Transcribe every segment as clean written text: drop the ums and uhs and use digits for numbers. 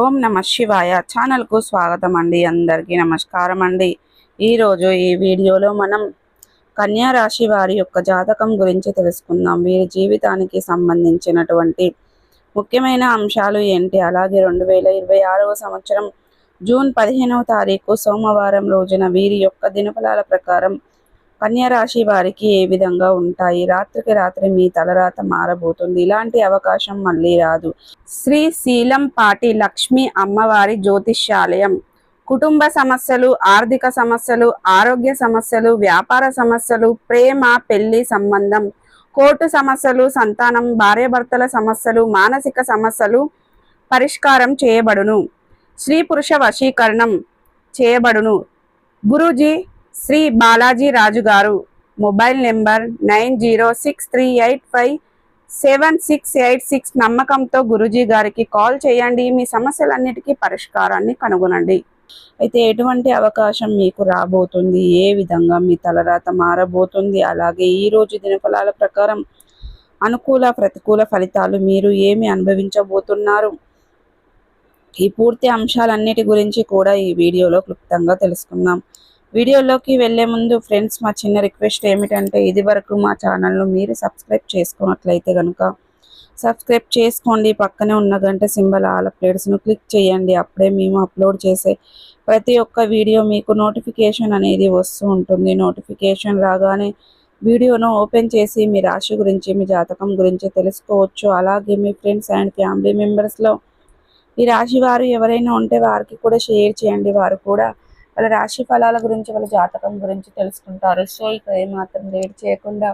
ఓం నమ శివాయ ఛానల్కు స్వాగతం అండి. అందరికీ నమస్కారం అండి. ఈరోజు ఈ వీడియోలో మనం కన్యా రాశి వారి యొక్క జాతకం గురించి తెలుసుకుందాం. వీరి జీవితానికి సంబంధించినటువంటి ముఖ్యమైన అంశాలు ఏంటి, అలాగే 2026వ సంవత్సరం జూన్ 15వ తారీఖు సోమవారం రోజున వీరి యొక్క దినఫలాల ప్రకారం కన్యా రాశి వారికి ఏ విధంగా ఉంటాయి. రాత్రికి రాత్రి మీ తలరాత మారబోతుంది. ఇలాంటి అవకాశం మళ్ళీ రాదు. శ్రీ శీలంపాటి లక్ష్మీ అమ్మవారి జ్యోతిష్యాలయం కుటుంబ సమస్యలు, ఆర్థిక సమస్యలు, ఆరోగ్య సమస్యలు, వ్యాపార సమస్యలు, ప్రేమ, పెళ్లి సంబంధం, కోర్టు సమస్యలు, సంతానం, భార్యాభర్తల సమస్యలు, మానసిక సమస్యలు పరిష్కారం చేయబడును. స్త్రీ పురుష వశీకరణం చేయబడును. గురూజీ శ్రీ బాలాజీ రాజు గారు. Mobile number 9063857686. నమ్మకంతో గురూజీ గారికి కాల్ చేయండి. మీ సమస్యలన్నిటికీ పరిష్కారాన్ని కనుగొనండి. అయితే ఎటువంటి అవకాశం మీకు రాబోతుంది, ఏ విధంగా మీ తలరాత మారబోతుంది, అలాగే ఈరోజు దినఫలాల ప్రకారం అనుకూల ప్రతికూల ఫలితాలు మీరు ఏమి అనుభవించబోతున్నారు, ఈ పూర్తి అంశాలన్నిటి గురించి కూడా ఈ వీడియోలో క్లుప్తంగా తెలుసుకుందాం. వీడియోలోకి వెళ్ళే ముందు ఫ్రెండ్స్, మా చిన్న రిక్వెస్ట్ ఏమిటంటే, ఇది వరకు మా ఛానల్ను మీరు సబ్స్క్రైబ్ చేసుకున్నట్లయితే కనుక సబ్స్క్రైబ్ చేసుకోండి. పక్కనే ఉన్న గంట సింబల్ ఆల్ అప్డేట్స్ను క్లిక్ చేయండి. అప్పుడే మేము అప్లోడ్ చేసే ప్రతి ఒక్క వీడియో మీకు నోటిఫికేషన్ అనేది వస్తూ ఉంటుంది. నోటిఫికేషన్ రాగానే వీడియోను ఓపెన్ చేసి మీ రాశి గురించి, మీ జాతకం గురించి తెలుసుకోవచ్చు. అలాగే మీ ఫ్రెండ్స్ అండ్ ఫ్యామిలీ మెంబర్స్లో ఈ రాశి వారు ఎవరైనా ఉంటే వారికి కూడా షేర్ చేయండి. వారు కూడా వాళ్ళ రాశి ఫలాల గురించి, వాళ్ళ జాతకం గురించి తెలుసుకుంటారు. సో ఇక ఏమాత్రం లేట్ చేయకుండా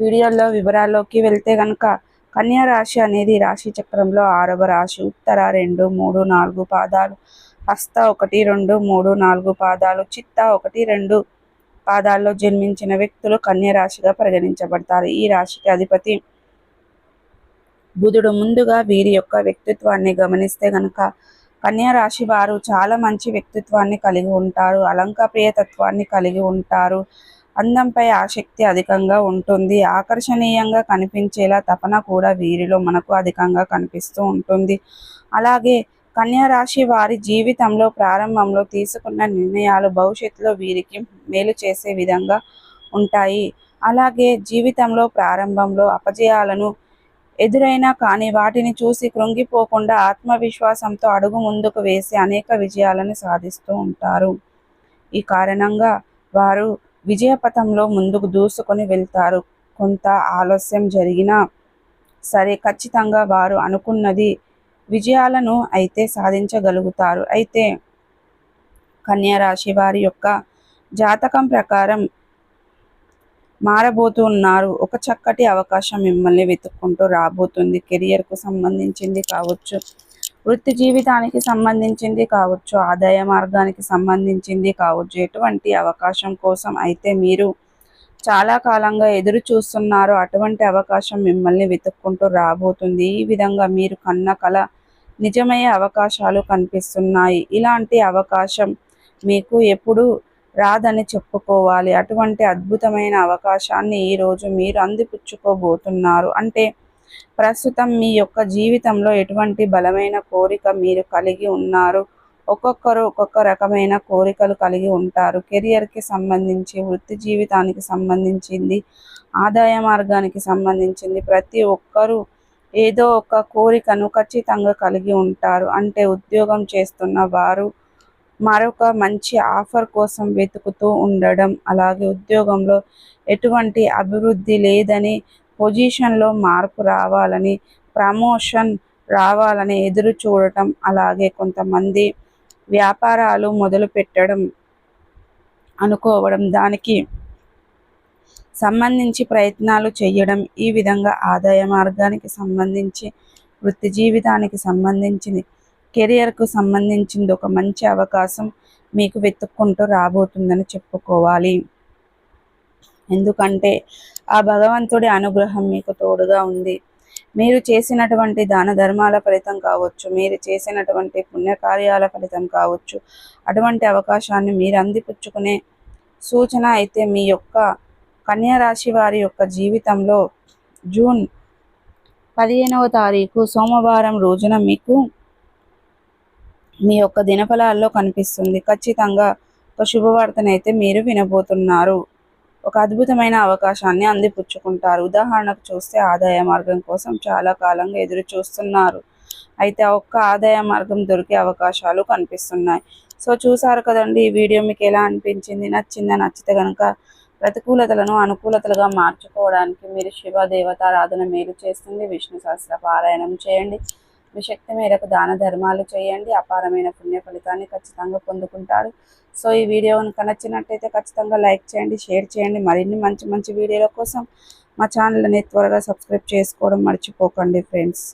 వీడియోలో వివరాల్లోకి వెళ్తే కనుక, కన్యా రాశి అనేది రాశి చక్రంలో 6వ రాశి. ఉత్తర 2, 3, 4 పాదాలు, హస్త 1, 2, 3, 4 పాదాలు, చిత్త 1, 2 పాదాల్లో జన్మించిన వ్యక్తులు కన్యా రాశిగా పరిగణించబడతారు. ఈ రాశికి అధిపతి బుధుడు. ముందుగా వీరి యొక్క వ్యక్తిత్వాన్ని గమనిస్తే గనక, కన్యా రాశి వారు చాలా మంచి వ్యక్తిత్వాన్ని కలిగి ఉంటారు. అలంకారప్రియతత్వాన్ని కలిగి ఉంటారు. అందంపై ఆసక్తి అధికంగా ఉంటుంది. ఆకర్షణీయంగా కనిపించేలా తపన కూడా వీరిలో మనకు అధికంగా కనిపిస్తూ ఉంటుంది. అలాగే కన్యా రాశి వారి జీవితంలో ప్రారంభంలో తీసుకున్న నిర్ణయాలు భవిష్యత్తులో వీరికి మేలు చేసే విధంగా ఉంటాయి. అలాగే జీవితంలో ప్రారంభంలో అపజయాలను ఎదురైనా కానీ వాటిని చూసి కృంగిపోకుండా ఆత్మవిశ్వాసంతో అడుగు ముందుకు వేసి అనేక విజయాలను సాధిస్తూ ఉంటారు. ఈ కారణంగా వారు విజయపథంలో ముందుకు దూసుకొని వెళ్తారు. కొంత ఆలస్యం జరిగినా సరే ఖచ్చితంగా వారు అనుకున్నది విజయాలను అయితే సాధించగలుగుతారు. అయితే కన్యా రాశి వారి యొక్క జాతకం ప్రకారం మారబోతున్నారు. ఒక చక్కటి అవకాశం మిమ్మల్ని వెతుక్కుంటూ రాబోతుంది. కెరియర్కు సంబంధించింది కావచ్చు, వృత్తి జీవితానికి సంబంధించింది కావచ్చు, ఆదాయ మార్గానికి సంబంధించింది కావచ్చు. ఎటువంటి అవకాశం కోసం అయితే మీరు చాలా కాలంగా ఎదురు చూస్తున్నారు, అటువంటి అవకాశం మిమ్మల్ని వెతుక్కుంటూ రాబోతుంది. ఈ విధంగా మీరు కన్న కల నిజమయ్యే అవకాశాలు కనిపిస్తున్నాయి. ఇలాంటి అవకాశం మీకు ఎప్పుడు రాదని చెప్పుకోవాలి. అటువంటి అద్భుతమైన అవకాశాన్ని ఈరోజు మీరు అందిపుచ్చుకోబోతున్నారు. అంటే ప్రస్తుతం మీ యొక్క జీవితంలో ఎటువంటి బలమైన కోరిక మీరు కలిగి ఉన్నారు. ఒక్కొక్కరు ఒక్కొక్క రకమైన కోరికలు కలిగి ఉంటారు. కెరియర్కి సంబంధించి, వృత్తి జీవితానికి సంబంధించింది, ఆదాయ మార్గానికి సంబంధించింది ప్రతి ఒక్కరూ ఏదో ఒక కోరికను ఖచ్చితంగా కలిగి ఉంటారు. అంటే ఉద్యోగం చేస్తున్న వారు మరొక మంచి ఆఫర్ కోసం వెతుకుతూ ఉండడం, అలాగే ఉద్యోగంలో ఎటువంటి అభివృద్ధి లేదని, పొజిషన్లో మార్పు రావాలని, ప్రమోషన్ రావాలని ఎదురు చూడటం, అలాగే కొంతమంది వ్యాపారాలు మొదలు పెట్టడం అనుకోవడం, దానికి సంబంధించి ప్రయత్నాలు చేయడం, ఈ విధంగా ఆదాయ మార్గానికి సంబంధించి, వృత్తి జీవితానికి సంబంధించింది, కెరియర్కు సంబంధించింది ఒక మంచి అవకాశం మీకు వెతుక్కుంటూ రాబోతుందని చెప్పుకోవాలి. ఎందుకంటే ఆ భగవంతుడి అనుగ్రహం మీకు తోడుగా ఉంది. మీరు చేసినటువంటి దాన ధర్మాల ఫలితం కావచ్చు, మీరు చేసినటువంటి పుణ్యకార్యాల ఫలితం కావచ్చు, అటువంటి అవకాశాన్ని మీరు అందిపుచ్చుకునే సూచన అయితే మీ యొక్క కన్యా రాశి వారి యొక్క జీవితంలో జూన్ 15వ తారీఖు సోమవారం రోజున మీకు మీ యొక్క దినఫలాల్లో కనిపిస్తుంది. ఖచ్చితంగా ఒక శుభవార్తనైతే మీరు వినబోతున్నారు. ఒక అద్భుతమైన అవకాశాన్ని అందిపుచ్చుకుంటారు. ఉదాహరణకు చూస్తే ఆదాయ మార్గం కోసం చాలా కాలంగా ఎదురు చూస్తున్నారు. అయితే ఆ ఒక్క ఆదాయ మార్గం దొరికే అవకాశాలు కనిపిస్తున్నాయి. సో చూసారు కదండి, ఈ వీడియో మీకు ఎలా అనిపించింది? నచ్చిందా? నచ్చితే కనుక ప్రతికూలతలను అనుకూలతలుగా మార్చుకోవడానికి మీరు శివ దేవతారాధన మేలు చేస్తుంది. విష్ణు సహస్ర పారాయణం చేయండి. మీ శక్తి మేరకు దాన ధర్మాలు చేయండి. అపారమైన పుణ్య ఫలితాన్ని ఖచ్చితంగా పొందుకుంటారు. సో ఈ వీడియో కనుక నచ్చినట్టయితే ఖచ్చితంగా లైక్ చేయండి, షేర్ చేయండి. మరిన్ని మంచి మంచి వీడియోల కోసం మా ఛానల్ని త్వరగా సబ్స్క్రైబ్ చేసుకోవడం మర్చిపోకండి ఫ్రెండ్స్.